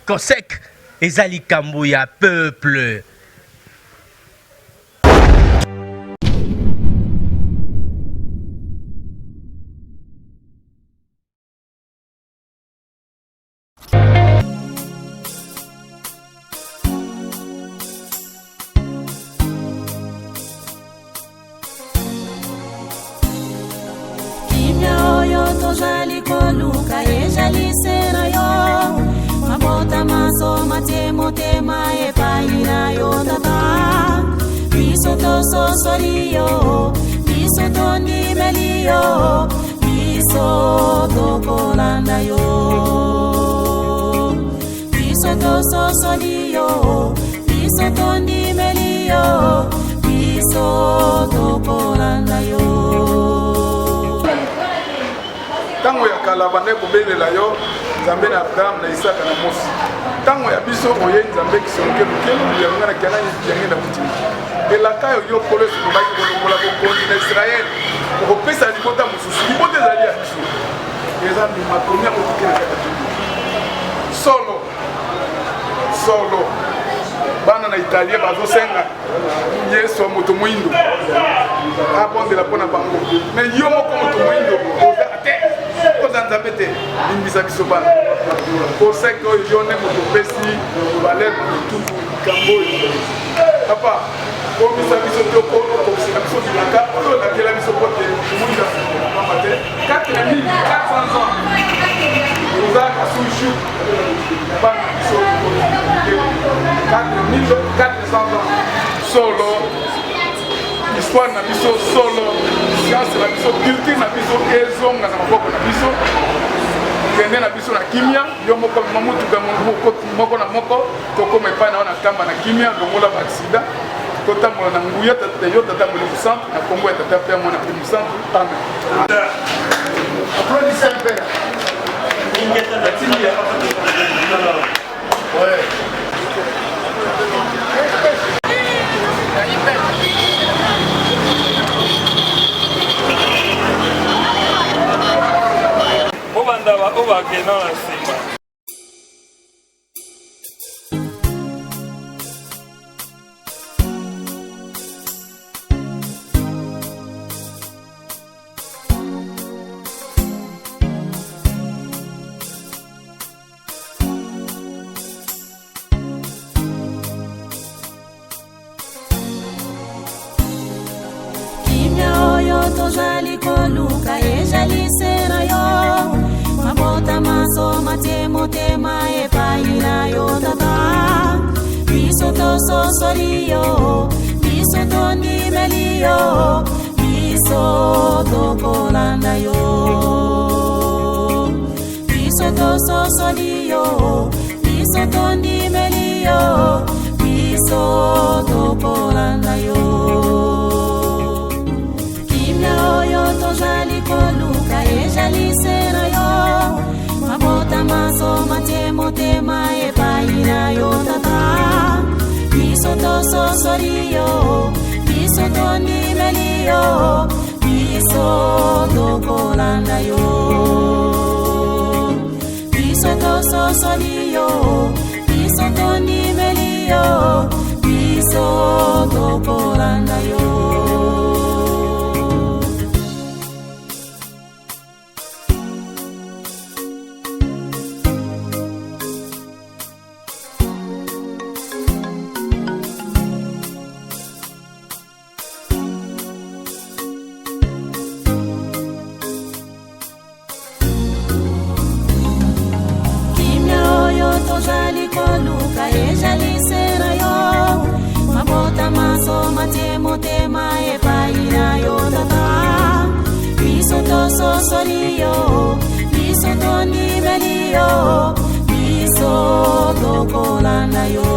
Kosek ezali kambo ya peuple. Jali koluka e jali sera yo mabota maso matemo tema e paina yo tata biso to so sorio biso to ni melio biso to kolanda yo biso to so sorio biso to ni melio biso to kolanda yo. Tango ya kala bande kobelela yo Nzambe na Abraham na Isaka na Mose. Tango ya biso oye Nzambe kisonke lukelo ya ngana kana yange na mutima. Elaka yo kolo su ba ko lokola ko konti na Israël. Ko pesa libota mususu libota zali ya biso. Eza ni makonya ko tikela kata. Solo bana na Italia bazo senga Yesu moto muindo. Abonde la pona bango. Mais yo moko moto muindo ozate. Nzambe te limbisa biso bana koseka oyo yo nde moto opesi valere motuku likambo oyo papa komisa biso te okokokisika biso bilaka oyo olakela biso po te tomonisa mama te 4400 ans ozalaka susu bana biso 4400 ans solo histoire na biso solo science na biso culture na biso ezonga na maboko na biso kende na biso na kimia yo moko mamutuka moko na moko tokoma epai na wana kamba na kimia longola ba accident totambola na nguya tata yo tatambola ku centre na Kongo ya tata pe mona ku centre amen. Applaudissez un peu. Ingeta na timia. Ouais. Oba que no encima. Kimya oyo tozali koluka e jali sera yo mabota maso matemo tema e paina yo tata biso to so sorio biso to ni melio biso to kolanda yo biso to so sorio biso to ni melio biso to kolanda yo kimya oyo tozali koluka e jali sera yo mabota maso matemo tema e paina yo tata biso to so sorio biso to ni melio biso to kolanda yo biso to so sorio biso to ni melio biso to kolanda yo. Tozali koluka e jali sera yo mabota maso matemo tema e paina yo tata biso to so sorio biso to ni melio biso to kolanda yo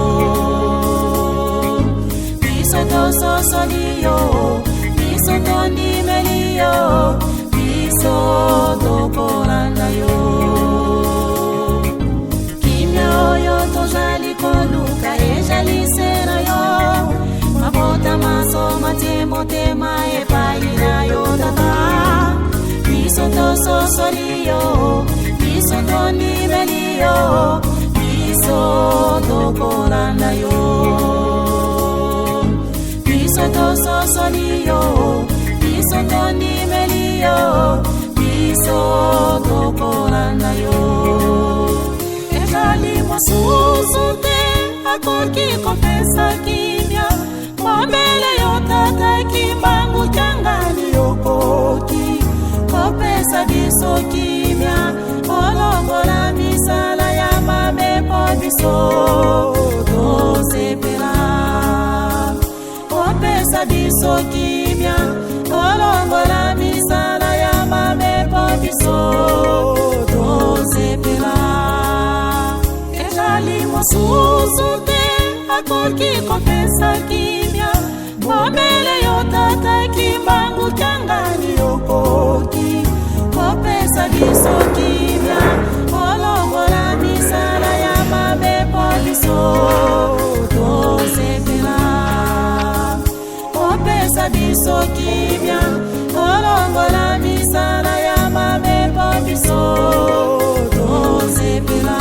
biso to so sorio biso to ni melio biso to kolanda yo tozali koluka e jali sera yo mabota maso matemo tema e paina yo tata biso to so sorio biso to ni melio biso tokolanda yo. Biso tososoli yo, biso tondimeli yo, biso tokolanda yo. Ezali mosusu te akoki kopesa kimia, mobele yo tata kimbangu kyangani yokoki kopesa biso kimia, olongola misala ya mabepo biso tosepela. Kopesa biso kimia, olongola misala ya mabepo biso tosepela. Ezali mosusu te akoki kopesa kimia, mobele yo tata kimbangu kyangani yokoki kopesa biso kimia, olongola misala ya mabepo biso tosepela. Kopesa biso kimia, olongola misala ya mabepo biso tosepela.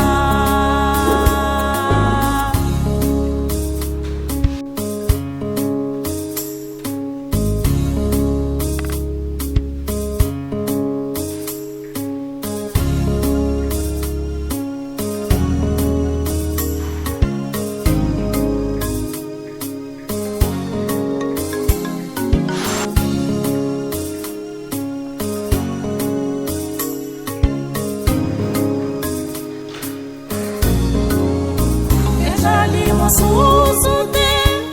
Mosusu te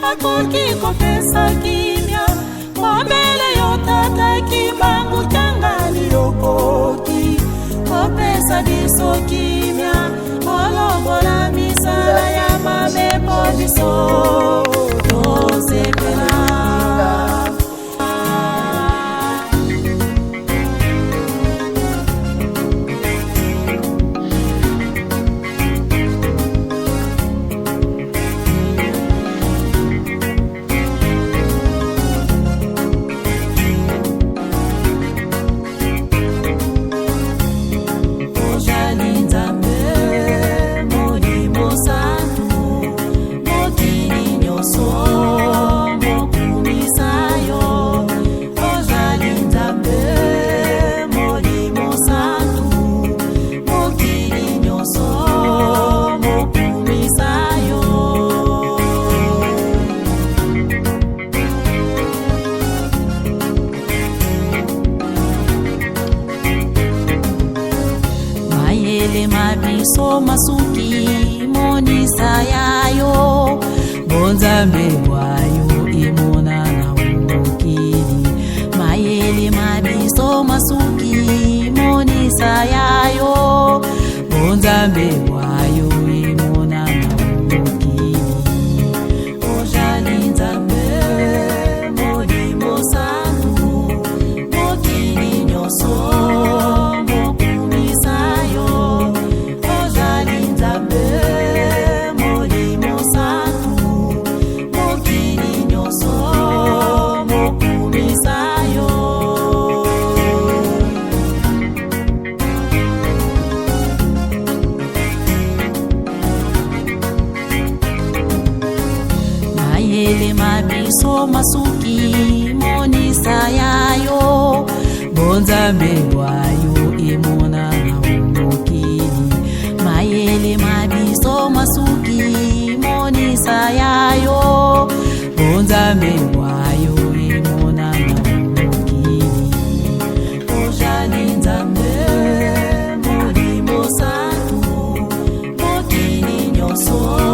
akoki kopesa kimia, mobele yo tata kimbangu kyangani yokoki kopesa biso kimia, olongola misala ya mabepo biso tosepela. Mabiso masuki monisa yayo, bonzambe wayo imona na umukiri. Mayele mabiso masuki monisa yayo, bonzambe wayo imona na umukiri. Ojali nzambe molimo santu, mokili nyoso mabiso masuki monisa yayo, bonzambe wayo imona na umukiri. Mayele mabiso masuki monisa yayo, bonzambe wayo imona na umukiri. Ojali nzambe molimo santu, mokili nyoso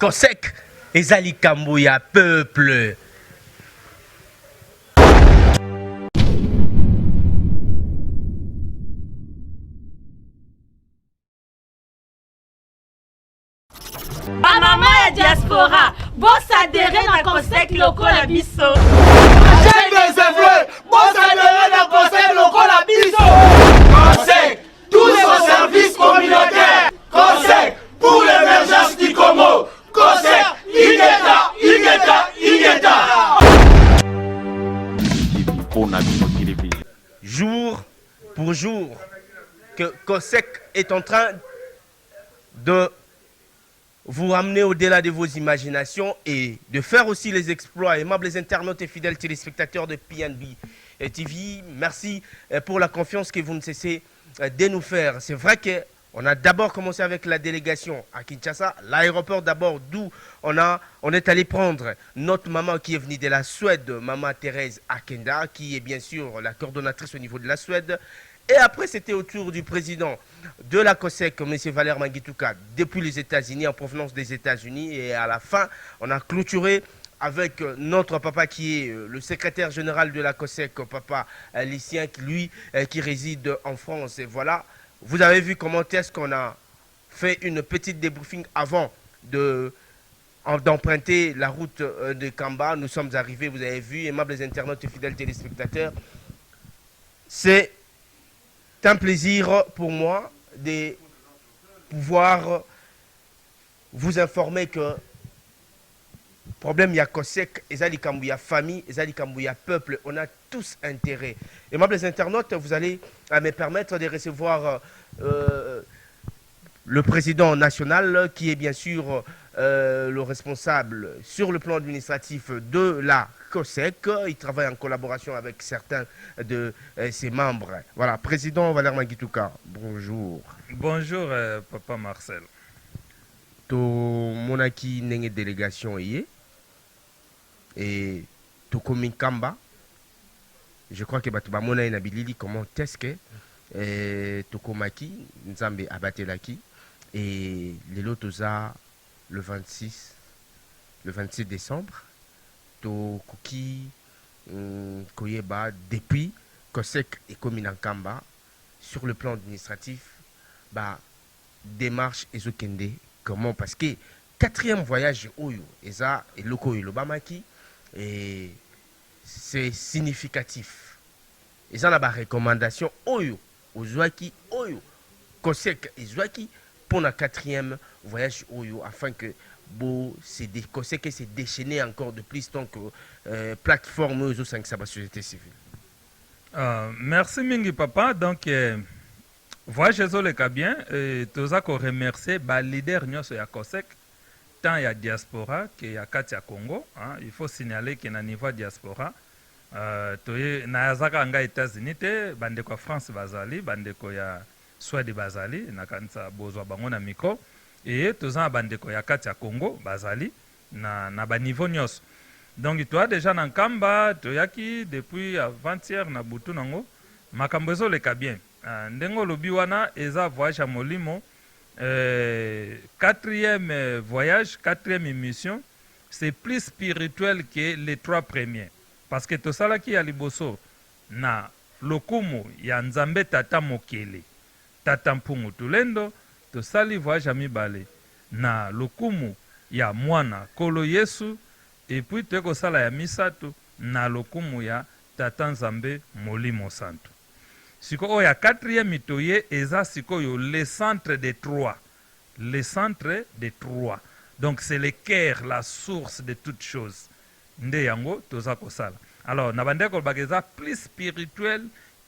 COSEC ezali kambo ya peuple. Mama ya diaspora, boss adhéré na COSEC lokola biso. Chef des effets, boss adhéré na COSEC lokola biso. COSEC, tous au service communautaire. COSEC, pour l'émergence du Congo. COSEC, Igeta, Igeta, Igeta. Jour pour jour que COSEC est en train de vous ramener au-delà de vos imaginations et de faire aussi les exploits. Aimables les internautes et fidèles téléspectateurs de PNB TV, merci pour la confiance que vous ne cessez de nous faire. C'est vrai qu'on a d'abord commencé avec la délégation à Kinshasa, l'aéroport d'abord, d'où on est allé prendre notre maman qui est venue de la Suède, maman Thérèse Akenda, qui est bien sûr la coordonnatrice au niveau de la Suède. Et après, c'était au tour du président de la COSEC, M. Valère Mangituka, depuis les États-Unis, en provenance des États-Unis. Et à la fin, on a clôturé avec notre papa qui est le secrétaire général de la COSEC, papa Lucien, lui, qui réside en France. Et voilà, vous avez vu comment est-ce qu'on a fait une petite débriefing avant d'emprunter la route de Kamba. Nous sommes arrivés, vous avez vu, aimables internautes et fidèles téléspectateurs. C'est un plaisir pour moi de pouvoir vous informer que problème, il y a COSEC, il y a famille, il y a peuple, on a tous intérêt. Aimables internautes, vous allez me permettre de recevoir le président national qui est bien sûr le responsable sur le plan administratif de la COSEC. Il travaille en collaboration avec certains de ses membres. Voilà, président Valère Mangituka, bonjour. Bonjour, papa Marcel. To monaki nenge délégation y et to Kamba. Je crois que batuba mona ina bilili comment est-ce que to komaki nzambe abatelaki et les lotoza le 26 décembre to kuki koyeba depuis COSEC et Komina Kamba sur le plan administratif ba démarche ezokende comment parce que quatrième voyage oyo eza eloko oyo lobamaki et c'est significatif eza na ba recommandation oyo ozwaki oyo COSEC ezwaki pour la quatrième voyage oyo afin que COSEC s'est déchaîné encore de plus tant que plateforme aux 5 sa société civile. Merci mingi papa. Donc voyage ezoleka bien et toza ko remercier ba leader nyonso ya COSEC tant ya diaspora que ya kati ya Congo, hein. Il faut signaler que na niveau diaspora toye na yazaka nga États-Unis te bandeko France bazali bandeko ya Swadi bazali na kanisa bozwa bango na micro et toza bandeko ya kati ya Congo bazali na ba niveau nyos. Donc toi déjà na Kamba toyaki depuis avant-hier na butu nango makambo ezoleka bien. Ndengo lobi wana eza voyage à molimo quatrième voyage, quatrième émission, c'est plus spirituel que les trois premiers parce que to salaki ya liboso na lokumu ya Nzambe tata mokele tata mpungu tulendo to sali voyage à mibale na lokumu ya mwana kolo Yesu et puis teko sala ya misato na lokumu ya tata Nzambe molimo santo. Siko oya quatrième itoye eza siko yo le centre des trois. Le centre des trois. Donc c'est le cœur, la source de toutes choses. Nde yango toza kosala. Alors nabandeko bageza plus spirituel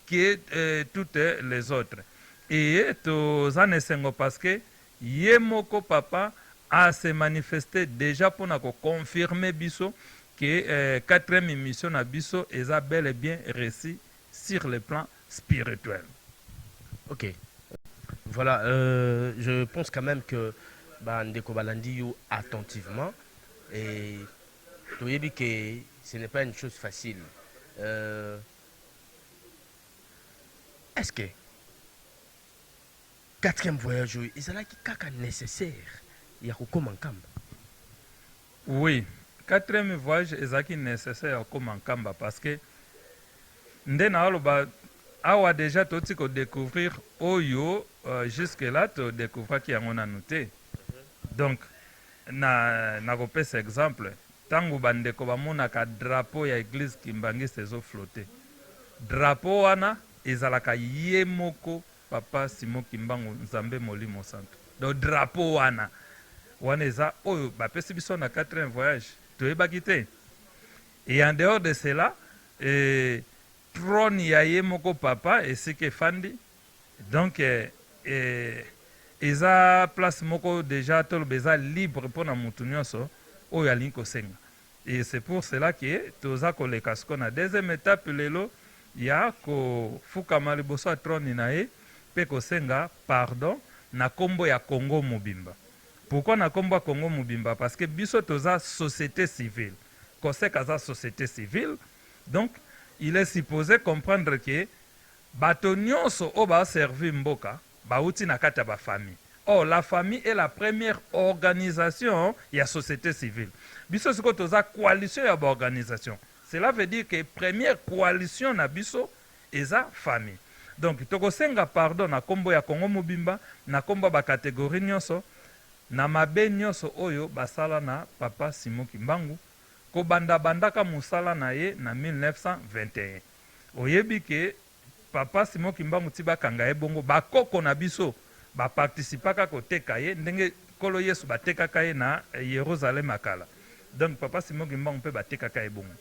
que toutes les autres. Et toza nesengo parce que yemoko papa a se manifesté déjà pour na confirmer biso que quatrième émission na biso eza bel et bien réussi sur le plan spirituel. Ok. Voilà, je pense quand même que Ndeko Balandi you attentivement et tu as dit que ce n'est pas une chose facile. Est-ce que quatrième voyage, il est là qui est nécessaire? Il y a Kamba. Oui, quatrième voyage ezalaki nécessaire comme en Kamba parce que nde na aloba awa déjà toti ko découvrir oyo jusque là to découvrir ki yango nanu te. Donc na kopesa exemple tangu bandeko bamonaka drapeau ya église kimbangiste ezoflotte drapeau wana ezalaka ye moko papa Simon Kimbangu Nzambe Molimo Santo. Donc drapeau wana eza oyo bapesi biso na quatrième voyage toyebaki te. Et en dehors de cela trône ya ye moko papa esika efandi donc eza place moko déjà toloba eza libre mpona mutu nyonso oyo alingi kosenga. Et c'est pour cela que toza koleka siko na deuxième étape lelo ya kofukama liboso ya trône na ye mpe kosenga pardon na kombo ya Congo mobimba. Pourquoi na kombo ya Congo mobimba? Parce que biso toza société civile. COSEC aza société civile. Donc il est supposé comprendre que bato nyonso o ba servir mboka bauti na kati ya ba famille. Or la famille est la première organisation ya société civile. Biso siko toza coalition ya ba organisation. Cela veut dire que première coalition na biso eza famille. Donc tokosenga pardon na kombo ya Congo mobimba na kombo ba catégorie nyonso na mabe nyonso oyo basala na papa Simon Kimbangu ko bandaka musala na ye na 1921. Oyebi ke papa Simon Kimbangu ti bakanga ye bongo bakoko na biso baparticipaka koteka ye ndenge kolo Yesu batekaka ye na Yerusalem akala. Donc papa Simon Kimbangu mpe batekaka ye bongo.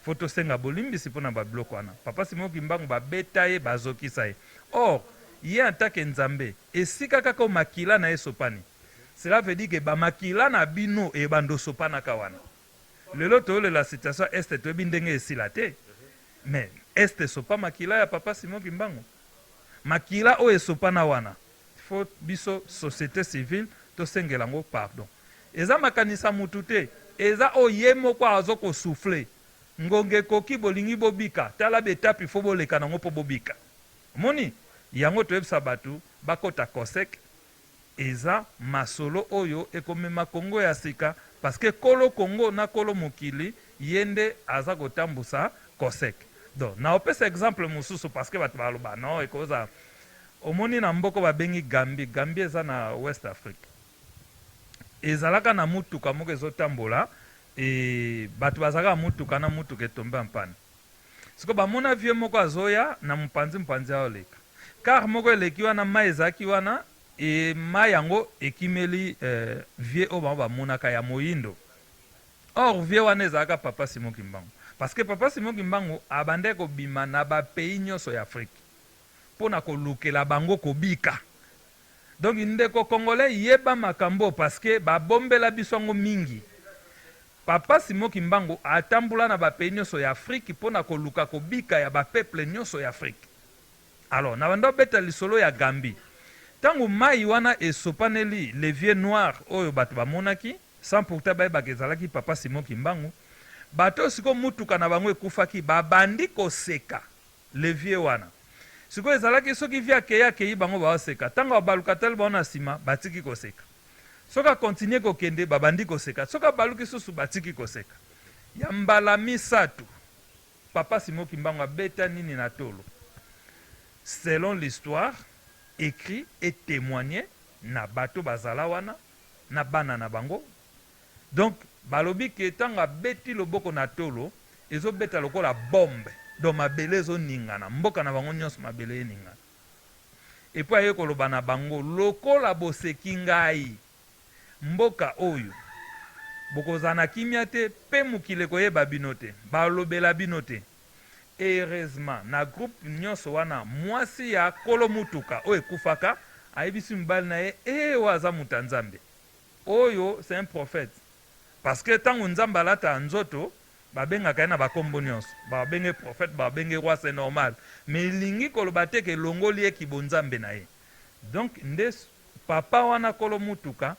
Foto senga bolimbisi mpona babiloko wana. Papa Simon Kimbangu babeta ye bazokisa ye. Or ye en tant que Nzambe esika kaka makila na ye sopani. Cela veut dire que bamakila na bino e bando sopana kawana. Lelo tole la situation est toyebi ndenge esila te. Mais est sopa makila ya papa Simon Kimbangu. Makila o esopana wana. Faut biso société civile to sengelango pardon. Eza makanisa mutu te. Eza o ye moko azoko souffler. Ngonge koki bolingi bobika. Tala betapi fo boleka nango po bobika. Moni yango toyebisa batu bakota COSEC. Eza masolo oyo ekomema Congo ya sika parce que kolo Congo na kolo mokili yende aza kotambusa COSEC. Donc na opesa exemple mususu parce que batu baloba non ekoza omoni na mboko babengi Gambie. Gambie eza na West Afrique. Ezalaka na mutuka moko ezotambola et batu bazaka mutuka na mutuka etombe mpana. Siko bamona vie moko azoya na mpanzi ya oleka. Car moko eleki wana mai ezaki wana et mai yango ekimeli vie o bamonaka ya moyindo. Or vie wana ezalaka papa Simon Kimbangu. Parce que papa Simon Kimbangu abande kobima na ba pays nyonso ya Afrique. Pona kolukela bango kobika. Donc ndeko congolais yeba makambo parce que ba bombela bisongo mingi. Papa Simon Kimbangu atambula na ba pays nyonso ya Afrique pona koluka kobika ya ba peuple nyonso ya Afrique. Alors na bando beta lisolo ya Gambie. Tangu mai wana esopaneli le vieux noir oyo bato bamonaki sans pourtant bakezalaki papa Simon Kimbangu. Bato siko mutuka na bango ekufaki babandi koseka le vieux wana. Siko ezalaki soki via keya keyi bango baoseka. Tango baluka tel bona sima batiki koseka. Soka continue kokende babandi koseka. Soka baluki susu batiki koseka. Ya mbala misatu papa Simon Kimbangu abeta nini na tolo. Selon l'histoire écrit et témoigné na bato bazala wana na bana na bango. Donc balobi ke tanga beti loboko na tolo ezo beta lokola bombe do mabele zo ningana mboka na bango nyonso mabele ningana. Et puis aye koloba na bango lokola boseki ngai mboka oyo bokozana kimia te pe mukile koyeba bino te balobela bino te. Heureusement na groupe nyonso wana mwasi ya kolo mutuka oyo ekufaka ayebisi mbali na ye waza muta Nzambe oyo c'est un prophète parce que tango Nzambe alata nzoto babengaka na bakombo nyonso babenge prophète babenge roi c'est normal mais lingi koloba te ke longoli ekibo Nzambe na ye. Donc nde papa wana kolo mutuka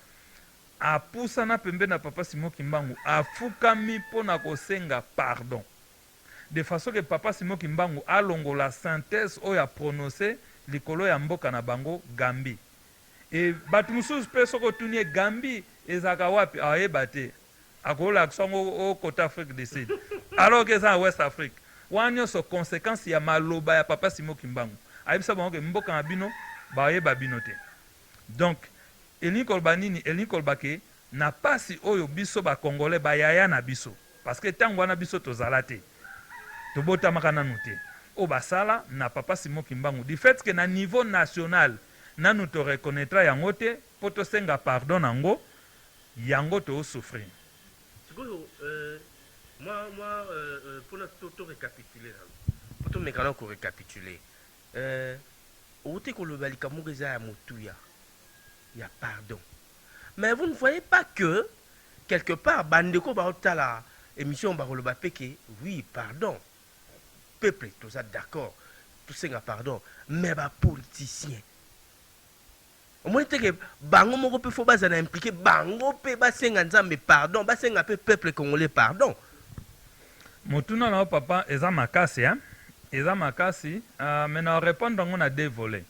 apusa na pembe na papa Simon Kimbangu afukami pona kosenga pardon. De façon que papa Simon Kimbangu a longo la synthèse oyo a prononcé likolo ya mboka na bango Gambie. Et batu mususu pe soko tunie Gambie ezaka wapi ayeba te. akolakisa yango au côté Afrique du Sud alors que eza na West Afrique wana nyonso conséquence ya maloba ya papa Simon Kimbangu ayebisa bango ke mboka na bino bayeba bino te. Donc elingi koloba nini? Elingi koloba ke na pasi oyo biso bakongolais bayaya na biso parce que ntango wana biso tozala te tobotamaka nanu te oyo basala na papa Simon Kimbangu du fait que na niveau national nanu toreconnaîtra yango te mpo tosenga pardon nango yango toosouffrir. Moi, pour tout récapituler, pour tout mécanique récapituler, au té que le balikamougeza à Moutouya, il y a pardon. Mais vous ne voyez pas que quelque part, Bandeko Baotala, émission Baroloba Peke, oui, pardon. Peuple, tout ça d'accord, tout ça pardon. Mais les politiciens. Au moins, que Bango Moko peut faut pas impliquer Bango peut basenga nzambe pardon, basenga peu peuple congolais pardon. Motuna na papa eza makasi hein. Eza makasi mais na répondre on a deux volets.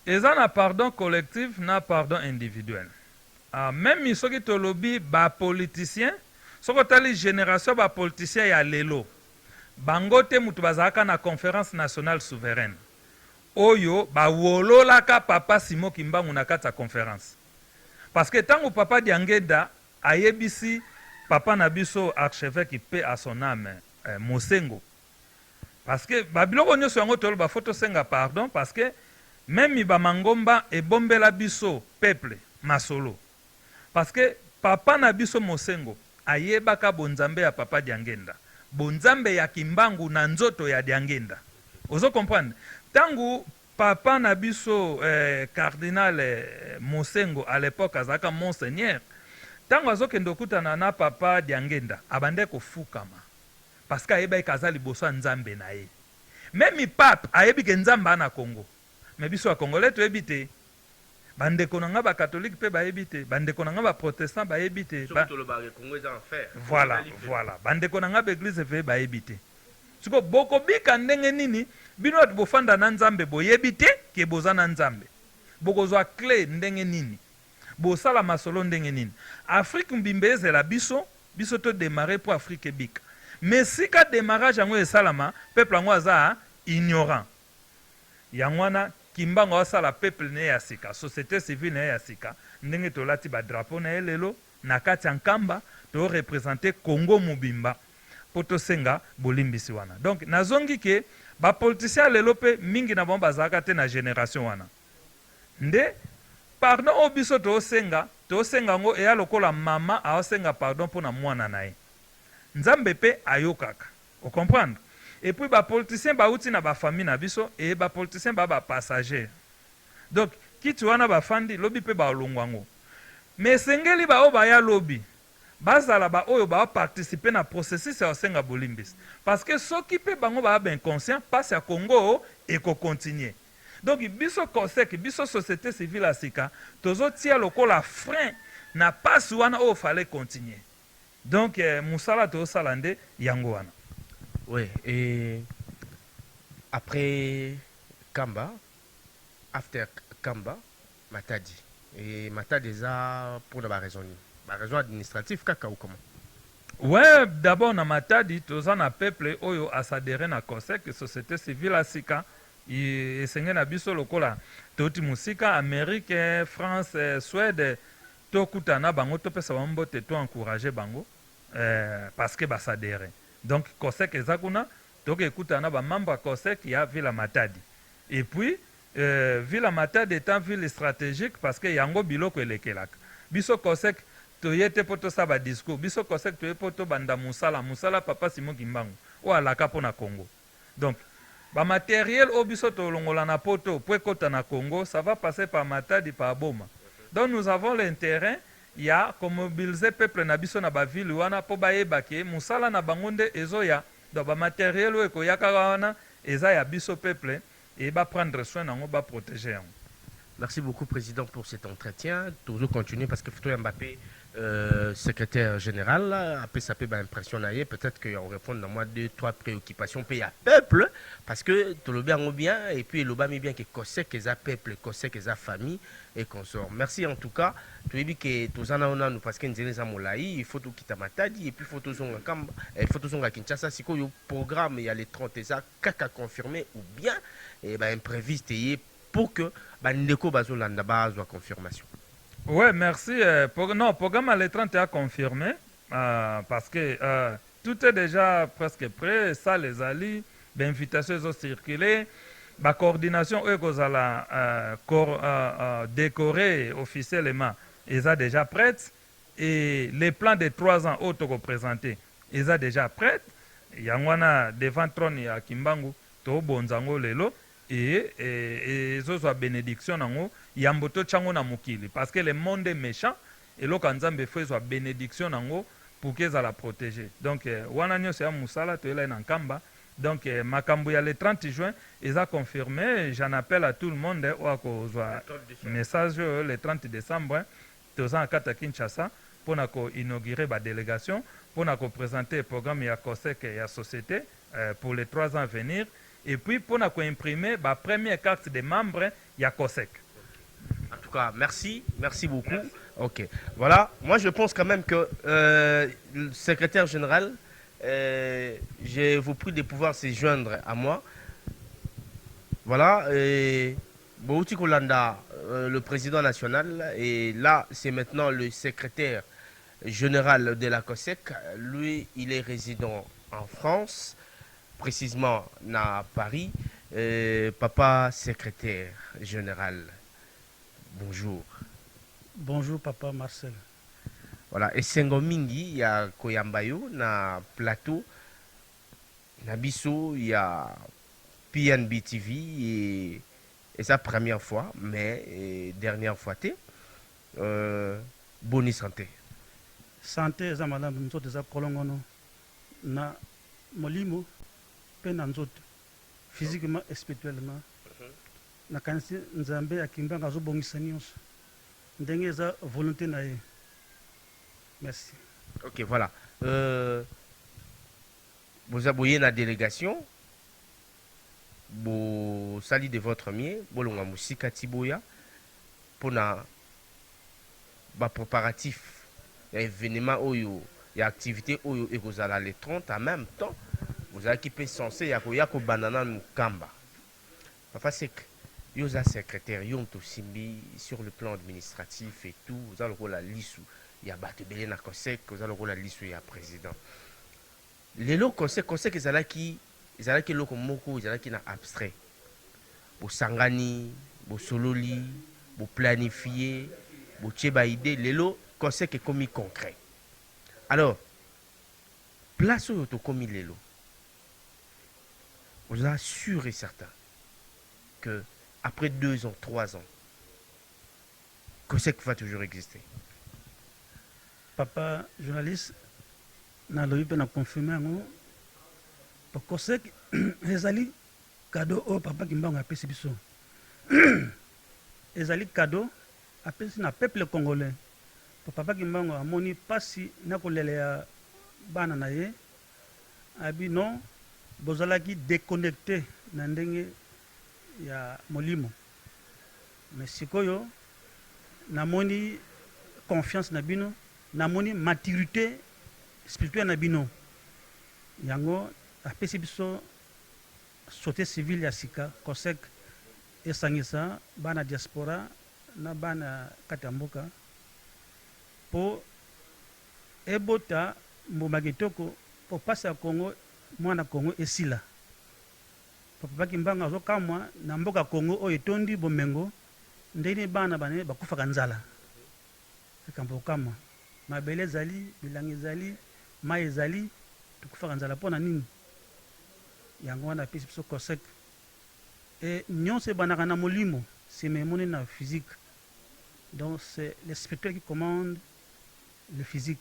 Eza na pardon collectif na pardon individuel. Même soki to lobby ba politicien, soko tali génération ba politicien ya lelo. Bango te mutu bazaka na conférence nationale souveraine. Oyo ba wololaka papa Simon Kimbangu na kata conférence. Parce que tango papa Diangeda ayebisi papa Nabiso archevêque paix à son âme Mosengo. Parce que babiloko nyonso yango tolo ba photo senga pardon parce que même ba mangomba e bombela biso peuple masolo. Parce que papa Nabiso Mosengo ayebaka bonzambe ya papa Diangenda. Bonzambe ya Kimbangu na nzoto ya Diangenda. Ozo comprendre? Tangu papa Nabiso cardinal Mosengo à l'époque azaka monseigneur. Tango azokende okutana na papa Diangenda abande kofukama parce que ayeba ekaza liboso ya nzambe na ye. Même pape ayebi ke nzambe na Congo. Mais biso ya Congolais toyebi te. Bandeko nanga ba catholique pe bayebi te. Bandeko nanga ba protestant bayebi te. Voilà, voilà. Bandeko nanga ba église fe bayebi te. Siko boko bika ndenge nini bino bofanda na nzambe boyebi te ke boza na nzambe. Boko zwa clé ndenge nini. Bosala masolo ndenge nini. Afrique mbimbe ezela biso to démarrer pour Afrique bika. Mais si ka démarrage yango esalama, peuple yango aza ignorant. Yangwana Kimbangu asala peuple ne ya sika, société civile ne ya sika, ndenge tolati ba drapeau na elelo na kati ya nkamba to représenter Congo mobimba poto senga bolimbisi wana. Donc nazongi ke ba politicien lelo pe mingi na bomba zaka te na génération wana. Nde pardon obiso to senga ngo eya lokola mama aosenga pardon pona mwana nae. Nzambe pe ayokaka. Vous comprenez? Et puis ba politicien ba uti na ba famille na biso et ba politicien ba passager. Donc kitu wana ba fandi lobi pe ba olongwango. Mais sengeli ba o ba ya lobi. Bazala ba oyo ba participer na processus ya senga bolimbis. Parce que soki pe bango ba ben conscient passe à Congo et ko continuer. Donc biso COSEC, biso société civile asika, tozo tia lokola frein na passe wana o fallait continuer. Donc musala to salande yango wana. Oui, et après Kamba, after Kamba, Matadi. Et Matadi ça pour la raison administrative kaka ou comment? Ouais, d'abord na Matadi toza na peuple oyo asadere na COSEC, société civile asika. Et c'est na biso lokola toti musika Amérique, France, Suède to kutana bango to pesa bambo te to encourager bango parce que basadere. Donc COSEC ezakuna to ke kutana ba membre COSEC ya Villa Matadi. Et puis Villa Matadi est une ville stratégique parce que yango biloko elekelaka. Biso COSEC to yete poto sa ba discours. Biso COSEC to poto banda musala papa Simon Kimbangu o alaka pona Congo. Donc ba matériel obiso to longola na poto pour kota na Congo, ça va passer par Matadi par Boma. Donc nous avons l'intérêt ya comme mobiliser peuple na biso na ba ville wana po ba yebake musala na bangonde ezoya donc ba matériel o ekoyaka wana eza ya biso peuple et ba prendre soin nango ba protéger. Merci beaucoup président pour cet entretien. Toujours continuer parce que Photo Mbappé secrétaire général, après ça peut impressionner, peut-être qu'on répond dans moi 2-3 préoccupations pays à peuple, parce que tout le bien, et puis le bas bien que Kosek, que ça peuple, Kosek, que ça famille, et qu'on sort. Merci en tout cas, tu as dit que tous en a parce que nous sommes il faut tout quitter Matadi, et puis il faut tout à Kinshasa, si le programme, il y a les 30 et ça, caca confirmé, ou bien, et impréviste, pour que Ndeko Bazolanda soit confirmation. Oui, merci. Non, le programme à l'étranger a confirmé parce que tout est déjà presque prêt. Ça, les alliés, l'invitation ont circulé. La coordination, eux, décorée officiellement, ils sont déjà prêtes. Et les plans de 3 ans auto-représentés, ils sont déjà prêts. Il y a un devant trône, il y a Kimbangu, to bonzango lelo. Et ça soit bénédiction nango yamboto chango na mukili parce que le monde est méchant et lo kanzambe fait soit bénédiction nango pour qu'ils la protéger. Donc wana nyo c'est musala to ela na kamba. Donc makambo ya le 30 juin ils a confirmé, j'en appelle à tout le monde ou kozwa message le 30 décembre toza kata Kinshasa pour na ko inaugurer ba délégation pour na ko présenter le programme ya Kosek et ya société pour les 3 ans à venir. Et puis, pour nous imprimer la première carte des membres, il y a COSEC. En tout cas, merci beaucoup. Merci. Ok, voilà. Moi, je pense quand même que le secrétaire général, je vous prie de pouvoir se joindre à moi. Voilà. Bouti Kolanda, le président national, et là, c'est maintenant le secrétaire général de la COSEC. Lui, il est résident en France. Précisément à Paris, papa secrétaire général, bonjour. Bonjour papa Marcel. Voilà, et Sengomingi, il y a Koyambayo, na plateau, na Bisso, il y a PNB TV, et sa première fois, mais dernière fois, bonne santé. Santé, ça madame, nous sommes déjà colongono, na molimo. Physiquement et spirituellement na kanisi nzambe akimbanga azobongisa nyonso ndenge eza volonté na ye. Merci. Ok, voilà. Vous aboyez la délégation, vous saluez de votre mieux, vous avez musika tiboya pour na préparatif, événement oyo, y a activité oyo et vous allez les 30 en même temps. Vous avez qui peut censé yako banana mukamba. Papa c'est que yoza secrétaire yonto simbi sur le plan administratif et tout, vous avez la liste, il y a batebele na conseil, vous avez la liste il y a président. Les lots conseil que zala qui loko moko zala qui na abstrait. Bo sangani, bo sololi, bo planifier, bo tcheba idée, les lots conseil que commis concret. Alors place où to commis les lots. Vous êtes sûr et certain que après 2 ans, 3 ans, COSEC va toujours exister. Papa journaliste, na lobi pe na confirmer ngo pour COSEC ezali cadeau au papa Kimbangu apesi biso. Ezali cadeau apesi na peuple congolais. Pour papa Kimbangu amoni pasi na kolele ya bana na ye abi non bozalaki déconnecté na ndenge ya molimo mais sikoyo namoni confiance na bino namoni maturité spirituelle na bino yango apesi biso société civile ya sika COSEC esangisa bana diaspora na bana kati ya mboka po ebota mbuma kitoko po pasi ya Congo mwana Congo esila papa Kimbangu azokamwa na mboka Congo oyo etondi bomengo ndeni bana bane bakufaka nzala ekambo kama mabele ezali bilangi ezali mai ezali tukufaka nzala mpona nini yango wana apesi biso COSEC et nyonso ebanaka na molimo sememoni na physique donc c'est le spirituel qui commande le physique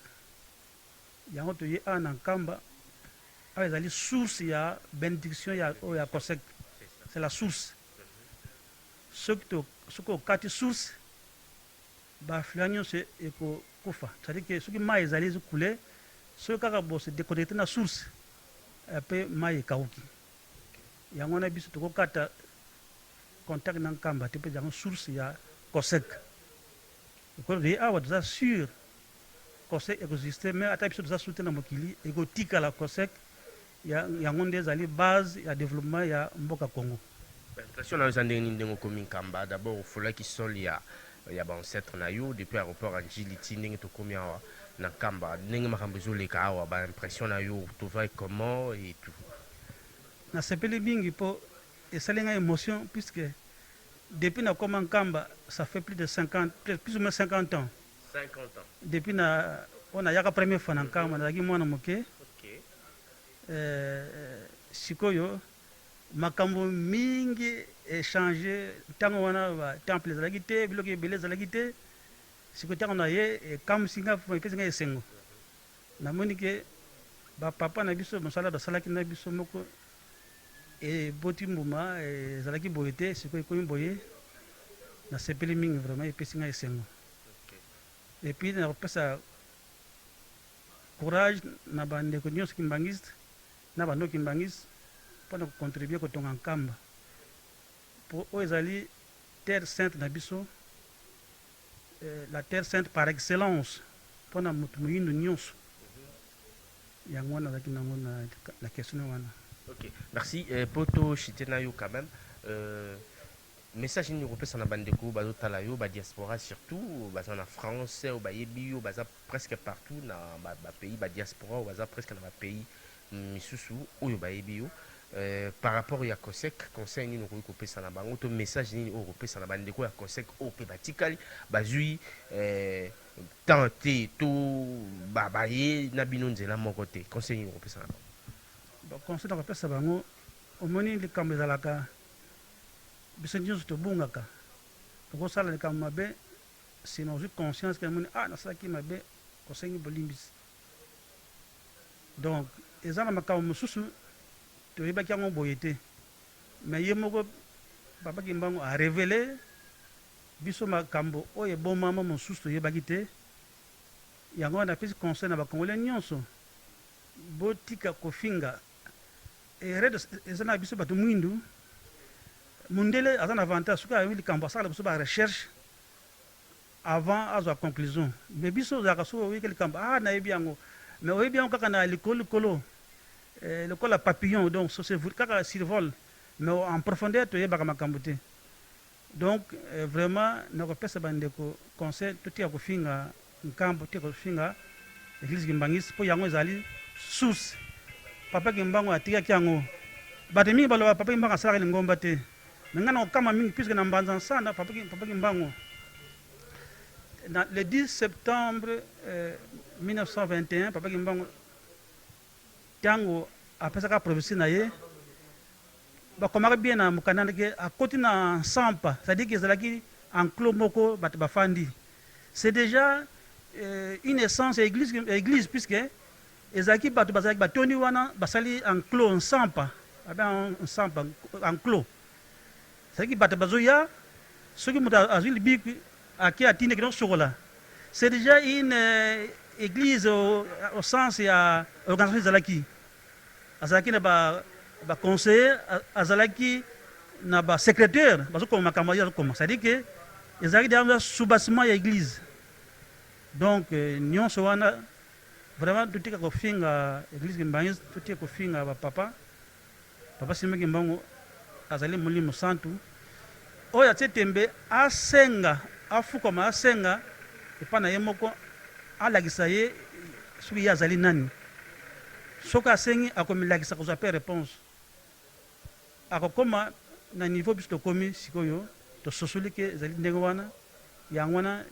yango toye a na nkamba awa ezali source ya bénédiction ya COSEC c'est la source soki okati source baflua nyonso kufa. C'est-à-dire que ce qui mai ezali coulé, ce kaka bo se déconnecter na source. Après mai kauki. Yango na biso to kata contact na kamba te pe jango source ya COSEC. Ko ri awa za sûr COSEC existe mais ata biso za soutenir na mokili eko tika la COSEC yango nde ezali base ya développement ya mboka Congo. L'impression na zande ni ndengo komi kamba d'abord fola ki sol ya ba ancêtre na yo depuis aéroport en Djiliti ndenge to komi awa na kamba ndenge makambo zo leka awa ba impression na yo to va comment et tout. Na sepeli bingi po esalenga émotion puisque depuis na koma kamba ça fait plus ou moins 50 ans. 50 ans. Depuis na on a yaka première fois na kamba na ki mwana moke. OK. Sikoyo makambo mingi échanger tango wana ba temple ezalaki te biloko ebele ezalaki te sikoyo tango na ye kam singa epesi ngai esengo namoni ke bapapa na biso mosala basalaki na biso moko eboti mbuma ezalaki boye te sikoyo ekomi boye nasepeli mingi vraiment epesi ngai esengo epuis nakopesa courage na bandeko nyonso kimbangiste na bando kimbangiste mpona kocontribue kotonga nkamba po oyo ezali terre sainte na biso la terre sainte par excellence mpona moto moyindo nyonso yango wana azalaki nango na question wana. OK, merci. Poto chitena yo quand même. Message ni kopesa na bandeko bazotala yo ba diaspora surtout baza na français ou ba yebi yo baza presque partout na ba pays ba diaspora ou baza presque na ba pays misusu oyo ba yebi yo. Par rapport à COSEC, conseil ni nous kopesa na bango to message ni o kopesa na bandeko ya COSEC o pe batikali bazui tenter to babaye na bino nzela moko te conseil ni kopesa na bango. Ba conseil na kopesa bango omoni likambo ezalaka biso nyonso tobungaka tokosala likambo mabe sino ozwi conscience ke moni nasalaki mabe kosengi bolimbisi donc eza na makambo mosusu toyebaki yango boye te mais ye moko papa Kimbangu a révélé biso makambo oyo ebomama mosusu toyebaki te yango wana apesi conseil na bakongole nyonso botika kofinga erede eza na biso bato mwindu mundele aza na avantage soki ayebi likambo asala biso ba recherche avant azwa conclusion mais biso ozalaka soki oyiki likambo nayebi yango mais oyebi yango kaka na likolo lokola papillon donc kaka survol mais en profondeur toyebaka makambo te donc vraiment nakopesa bandeko conseil totika kofinga nkambo totika kofinga église Kimbangisi mpo yango ezali source papa Kimbangu atikaki yango bato mingi baloba papa Kimbangu asalaka lingomba te mais ngai nakokama mingi puisque na mbanza nsanda papa Kimbangu le 10 septembre 1921 papa Kimbangu ntango apesaka prophétie na ye bakomaki bien na mokanda ndenge akoti na nsampa c'est-à-dire que ezalaki enclos moko bato bafandi c'est déjà une essence ya église puisque ezalaki bato bazalaki batoni wana basali enclos nsampa nsampa enclos c'est-à-dire bato bazoya soki moto azwi libiki ake atindeki no sokola c'est déjà une église au sens ya organisation ezalaki azalaki na baconseiller azalaki na basecrétaire bazokoma makambo ayo azokoma c'est-à-dire que ezalaki déjà sous-bassement ya église donc nyonso wana vraiment totika kofinga église Kimbangisi totika kofinga bapapa papa Simon Kimbangu azali molimo santu oyo atie tembe asenga afukama asenga epa na ye moko alakisa ye soki ye azali nani soki asengi akomilakisa kozwa pe réponse akokoma na niveau biso tokomi sikoyo tososoli ke ezali ndenge wana yango wana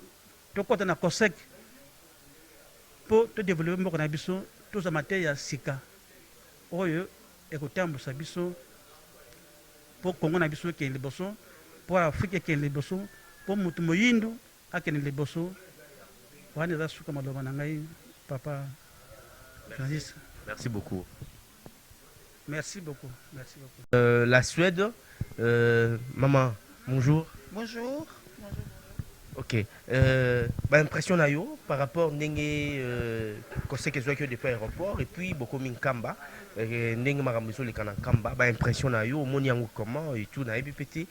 tokɔta na COSEC mpo todéveloppe mboka na biso tozwa te ya sika oyo ekotambusa biso mpo kongo na biso ekende liboso mpo afrika ekende liboso mpo moto moyindu akende liboso wana eza suka maloba na ngai papa Francis. Merci beaucoup. Merci beaucoup. Merci beaucoup. La Suède, maman, bonjour. Bonjour. Ok. Impression na yo par rapport ndenge conseil que que depuis aéroport et puis beaucoup minkamba ndenge makambo les kana kamba impression na yo moni yango comment et tout na epipete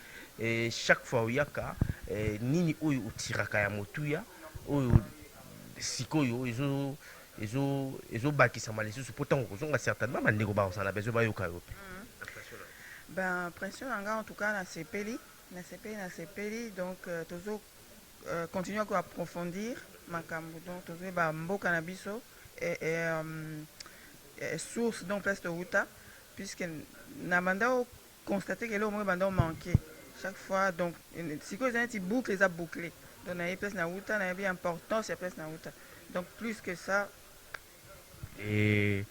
chaque fois oyaka nini oyo utiraka ya motuya oyo sikoyo ezobakisama lisusu po ntango kozonga certainement bandeko bakosala besoin bayoka yo pe impression na nga en tout cas na sepeli donc toujours continuer à approfondir makambo donc toujours ba mboka na biso et source donc place de Outa puisque na banda constater que là au moins banda manqué chaque fois donc si que j'ai boucle les a bouclé donc na place na Outa na bien importance ya place na Outa donc plus que ça et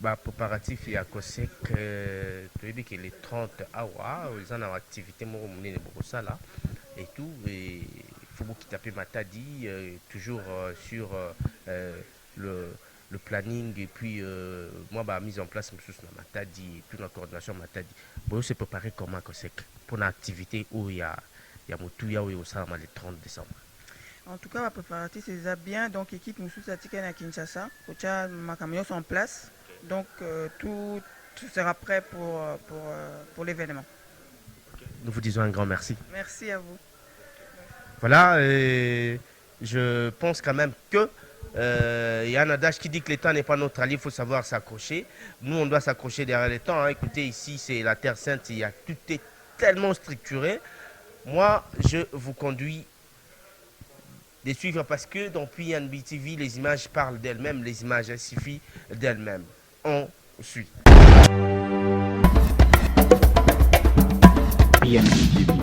préparatif ya COSEC tu dis que les 30 awa ils ont une activité moko monene beaucoup ça là et tout et faut beaucoup taper Matadi toujours sur le planning et puis moi mise en place na Matadi et puis la coordination Matadi bon se préparer comment COSEC pour une activité où il y a motuya où ça le 30 décembre. En tout cas, la préparatif c'est bien donc équipe nous sous à Kinshasa, Kocha Makamio sont en place. Donc tout sera prêt pour l'événement. Nous vous disons un grand merci. Merci à vous. Voilà, je pense quand même que il y a un adage qui dit que le temps n'est pas notre allié, il faut savoir s'accrocher. Nous, on doit s'accrocher derrière le temps. Hein. Écoutez, ici, c'est la Terre Sainte, tout est tellement structuré. Moi, je vous conduis de suivre parce que dans PNB TV, les images parlent d'elles-mêmes, les images elles suffisent d'elles-mêmes. On suit. PNB TV.